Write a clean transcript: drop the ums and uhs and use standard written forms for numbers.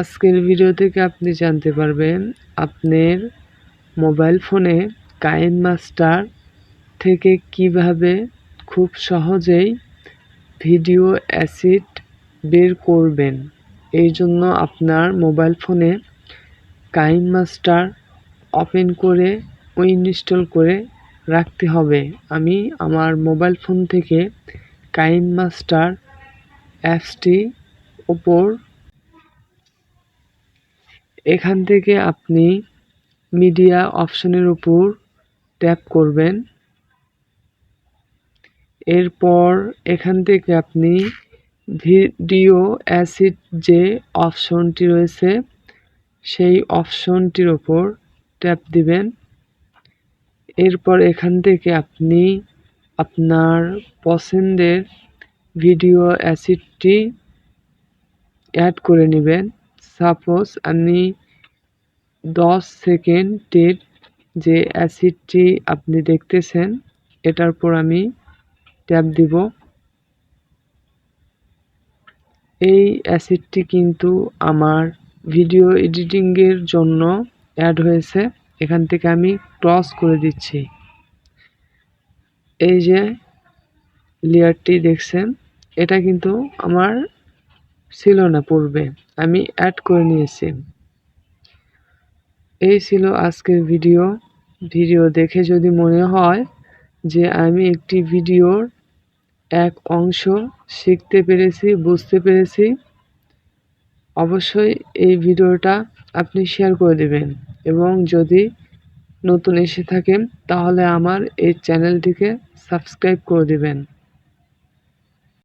আজকের ভিডিও থেকে আপনি জানতে পারবেন আপনার মোবাইল ফোনে কাইনমাস্টার থেকে কিভাবে খুব সহজেই ভিডিও অ্যাসেট বের করবেন। এই জন্য আপনার মোবাইল ফোনে কাইনমাস্টার ওপেন করে ও ইনস্টল করে রাখতে হবে। আমি আমার মোবাইল ফোন থেকে কাইনমাস্টার অ্যাপসটি ওপর এখান থেকে আপনি মিডিয়া অপশনের উপর ট্যাপ করবেন। এরপর এখান থেকে আপনি ভিডিও অ্যাসেট যে অপশনটি রয়েছে সেই অপশনটির উপর ট্যাপ দিবেন। এরপর এখান থেকে আপনি আপনার পছন্দের ভিডিও অ্যাসেটটি অ্যাড করে নেবেন। সাপোজ আমি 10 সেকেন্ডের যে অ্যাসেটটি আপনি দেখতেছেন এটার উপর আমি ট্যাপ দিব। এই অ্যাসেটটি কিন্তু আমার ভিডিও এডিটিংয়ের জন্য অ্যাড হয়েছে। এখান থেকে আমি ক্রস করে দিচ্ছি। এই যে লেয়ারটি দেখছেন এটা কিন্তু আমার ছিল না পূর্বে, আমি অ্যাড করে নিয়েছি। এই ছিল আজকের ভিডিও দেখে যদি মনে হয় যে আমি একটি ভিডিওর এক অংশ শিখতে পেরেছি, বুঝতে পেরেছি, অবশ্যই এই ভিডিওটা আপনি শেয়ার করে দেবেন এবং যদি নতুন এসে থাকেন তাহলে আমার এই চ্যানেলটিকে সাবস্ক্রাইব করে দেবেন।